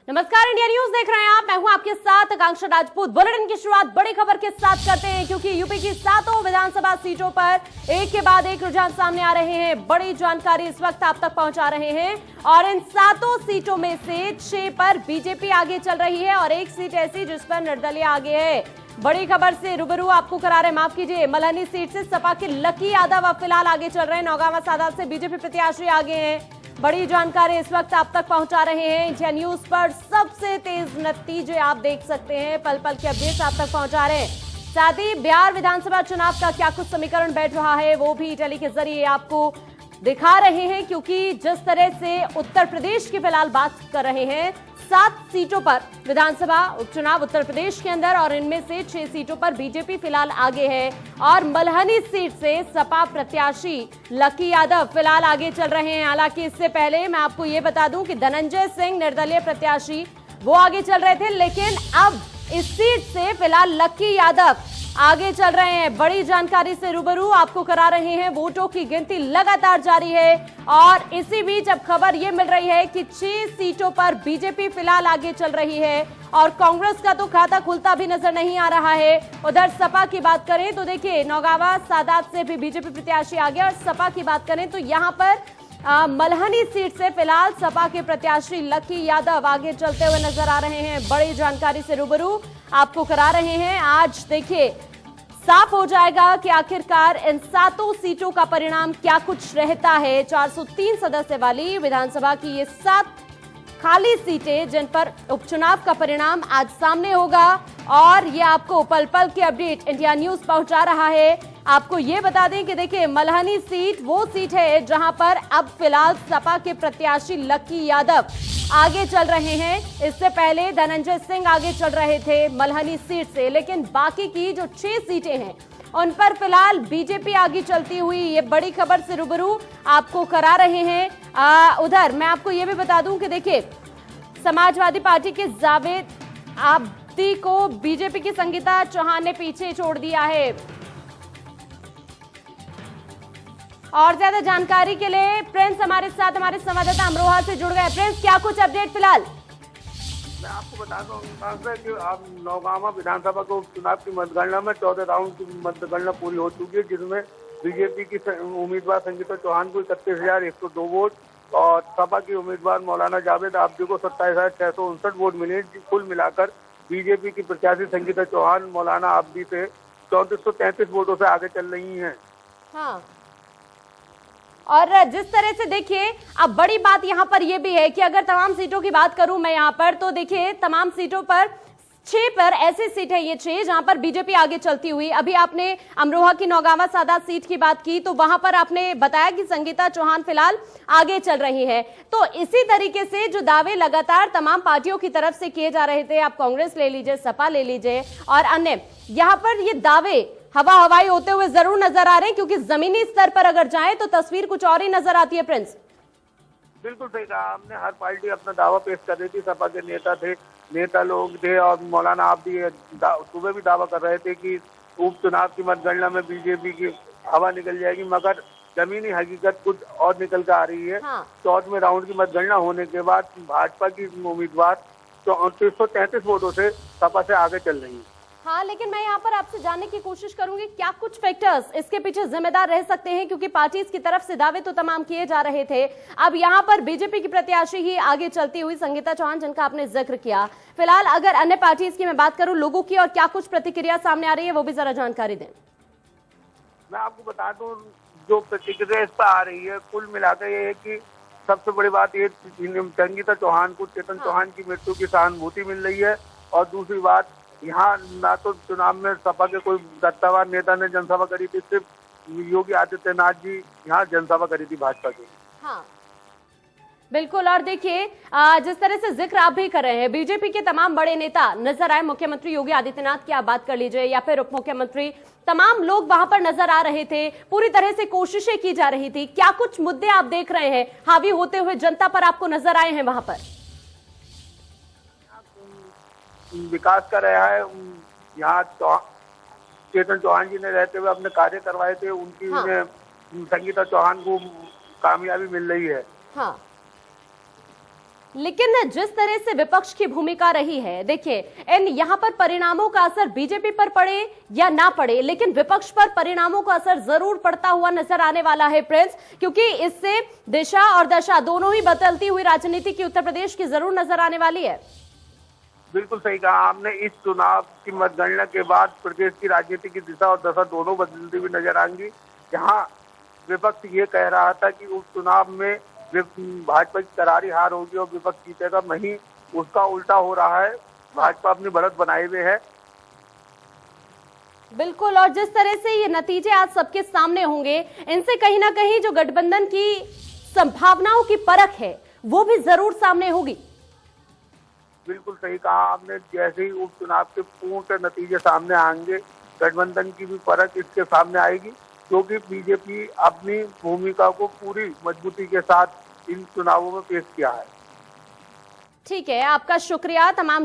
नमस्कार, India news देख रहे हैं आप। मैं हूं आपके साथ आकांक्षा राजपूत। बुलेटिन की शुरुआत बड़ी खबर के साथ करते हैं, क्योंकि यूपी की 7 विधानसभा सीटों पर एक के बाद एक रुझान सामने आ रहे हैं। बड़ी जानकारी इस वक्त आप तक पहुंचा रहे हैं और इन 7 सीटों में से 6 पर बीजेपी आगे चल रही है और एक सीट ऐसी जिस पर निर्दलीय आगे है। बड़ी खबर से रूबरू आपको करा रहे, माफ कीजिए, मल्हनी सीट से सपा के लकी यादव अब फिलहाल आगे चल रहे हैं। नौगावा सादात से बीजेपी प्रत्याशी आगे हैं। बड़ी जानकारी इस वक्त आप तक पहुंचा रहे हैं। इंडिया न्यूज पर सबसे तेज नतीजे आप देख सकते हैं, पल पल के अपडेट्स आप तक पहुंचा रहे हैं। साथ ही बिहार विधानसभा चुनाव का क्या कुछ समीकरण बैठ रहा है वो भी टेली के जरिए आपको दिखा रहे हैं, क्योंकि जिस तरह से उत्तर प्रदेश की फिलहाल बात कर रहे हैं, 7 सीटों पर विधानसभा उपचुनाव उत्तर प्रदेश के अंदर और इनमें से 6 सीटों पर बीजेपी फिलहाल आगे है और मल्हनी सीट से सपा प्रत्याशी लकी यादव फिलहाल आगे चल रहे हैं। हालांकि इससे पहले मैं आपको ये बता दूं कि धनंजय सिंह निर्दलीय प्रत्याशी वो आगे चल रहे थे, लेकिन अब इस सीट से फिलहाल लकी यादव आगे चल रहे हैं। बड़ी जानकारी से रूबरू आपको करा रहे हैं। वोटों की गिनती लगातार जारी है और इसी बीच अब खबर यह मिल रही है कि 6 सीटों पर बीजेपी फिलहाल आगे चल रही है और कांग्रेस का तो खाता खुलता भी नजर नहीं आ रहा है। उधर सपा की बात करें तो देखिए, नौगावा सादात से भी बीजेपी प्रत्याशी आगे और सपा की बात करें तो यहां पर मल्हनी सीट से फिलहाल सपा के प्रत्याशी लकी यादव आगे चलते हुए नजर आ रहे हैं। बड़ी जानकारी से रूबरू आपको करा रहे हैं। आज देखिए साफ हो जाएगा कि आखिरकार इन 7 सीटों का परिणाम क्या कुछ रहता है। 403 सदस्य वाली विधानसभा की ये 7 खाली सीटें जिन पर उपचुनाव का परिणाम आज सामने होगा और ये आपको पल पल की अपडेट इंडिया न्यूज पहुंचा रहा है। आपको ये बता दें कि देखिए, मल्हनी सीट वो सीट है जहां पर अब फिलहाल सपा के प्रत्याशी लकी यादव आगे चल रहे हैं। इससे पहले धनंजय सिंह आगे चल रहे थे मल्हनी सीट से, लेकिन बाकी की जो 6 सीटें हैं उन पर फिलहाल बीजेपी आगे चलती हुई ये बड़ी खबर से रूबरू आपको करा रहे हैं। उधर मैं आपको ये भी बता दूं कि देखिए, समाजवादी पार्टी के जावेद आब्दी को बीजेपी की संगीता चौहान ने पीछे छोड़ दिया है। और ज्यादा जानकारी के लिए प्रिंस हमारे साथ, हमारे संवाददाता अमरोहा से जुड़ गए। प्रिंस, क्या कुछ अपडेट फिलहाल? मैं आपको बता दूं कि आप नौगावा विधानसभा को उपचुनाव की मतगणना में 14 राउंड की मतगणना पूरी हो चुकी है, जिसमें बीजेपी की उम्मीदवार संगीता चौहान को 31,102 वोट और सपा की उम्मीदवार मौलाना जावेद आब्दी को 27,659 वोट मिले। कुल मिलाकर बीजेपी की प्रत्याशी संगीता चौहान मौलाना आब्दी से 3433 वोटों से आगे चल रही है। हाँ, और जिस तरह से देखिए, अब बड़ी बात यहां पर यह भी है कि अगर तमाम सीटों की बात करूं मैं यहां पर, तो देखिए तमाम सीटों पर 6 पर ऐसी सीट है, ये 6 जहां पर बीजेपी आगे चलती हुई। अभी आपने अमरोहा की नौगावा सादात सीट की बात की तो वहां पर आपने बताया कि संगीता चौहान फिलहाल आगे चल रही है। तो इसी तरीके से जो दावे लगातार तमाम पार्टियों की तरफ से किए जा रहे थे, आप कांग्रेस ले लीजिए, सपा ले लीजिए और अन्य, यहां पर ये दावे हवा हवाई होते हुए जरूर नजर आ रहे हैं, क्योंकि जमीनी स्तर पर अगर जाएं तो तस्वीर कुछ और ही नजर आती है। प्रिंस, बिल्कुल सही कहा आपने। हर पार्टी अपना दावा पेश कर रही थी। सपा के नेता लोग थे और मौलाना आब्दी सुबह भी दावा कर रहे थे कि उपचुनाव की मतगणना में बीजेपी की हवा निकल जाएगी, मगर जमीनी हकीकत कुछ और निकल कर आ रही है। हाँ। 14वें राउंड की मतगणना होने के बाद भाजपा की उम्मीदवार 3433 वोटों से सपा से आगे चल रही है। हाँ, लेकिन मैं यहाँ पर आपसे जानने की कोशिश करूंगी क्या कुछ फैक्टर्स इसके पीछे जिम्मेदार रह सकते हैं, क्योंकि पार्टीज की तरफ से दावे तो तमाम किए जा रहे थे। अब यहाँ पर बीजेपी की प्रत्याशी ही आगे चलती हुई संगीता चौहान, जिनका आपने जिक्र किया। फिलहाल अगर अन्य पार्टीज की मैं बात करूं, लोगों की और क्या कुछ प्रतिक्रिया सामने आ रही है वो भी जरा जानकारी दें। मैं आपको बता दूं, जो प्रतिक्रिया इस पर आ रही है, कुल मिलाकर ये है कि सबसे बड़ी बात ये संगीता चौहान को चेतन चौहान की मृत्यु की सहानुभूति मिल रही है और दूसरी बात, यहाँ ना तो चुनाव में सपा के कोई सत्तावान नेता ने जनसभा करी थी, सिर्फ योगी आदित्यनाथ जी यहाँ जनसभा करी थी भाजपा की। हाँ बिल्कुल, और देखिए जिस तरह से जिक्र आप भी कर रहे हैं, बीजेपी के तमाम बड़े नेता नजर आए। मुख्यमंत्री योगी आदित्यनाथ की आप बात कर लीजिए या फिर उप मुख्यमंत्री, तमाम लोग वहां पर नजर आ रहे थे। पूरी तरह से कोशिशें की जा रही थी। क्या कुछ मुद्दे आप देख रहे हैं हावी होते हुए जनता पर आपको नजर आए हैं वहां पर? विकास कर रहा है यहाँ चेतन चौहान जी ने रहते हुए अपने कार्य करवाए थे, उनकी हाँ। संगीता चौहान को कामयाबी मिल रही है। हाँ। लेकिन जिस तरह से विपक्ष की भूमिका रही है, देखिए इन यहाँ पर परिणामों का असर बीजेपी पर पड़े या ना पड़े, लेकिन विपक्ष पर परिणामों का असर जरूर पड़ता हुआ नजर आने वाला है प्रिंस, क्योंकि इससे दिशा और दशा दोनों ही बदलती हुई राजनीति की उत्तर प्रदेश की जरूर नजर आने वाली है। बिल्कुल सही कहा आपने। इस चुनाव की मतगणना के बाद प्रदेश की राजनीति की दिशा और दशा दोनों बदलती हुई नजर आएंगी। जहां विपक्ष ये कह रहा था कि उस चुनाव में भाजपा की करारी हार होगी और विपक्ष जीतेगा, वहीं उसका उल्टा हो रहा है। भाजपा अपनी बढ़त बनाए हुए है। बिल्कुल, और जिस तरह से ये नतीजे आज सबके सामने होंगे, इनसे कहीं ना कहीं जो गठबंधन की संभावनाओं की परख है वो भी जरूर सामने होगी। बिल्कुल सही कहा आपने। जैसे ही उपचुनाव के पूर्ण नतीजे सामने आएंगे, गठबंधन की भी परख इसके सामने आएगी, क्योंकि बीजेपी अपनी भूमिका को पूरी मजबूती के साथ इन चुनावों में पेश किया है। ठीक है, आपका शुक्रिया। तमाम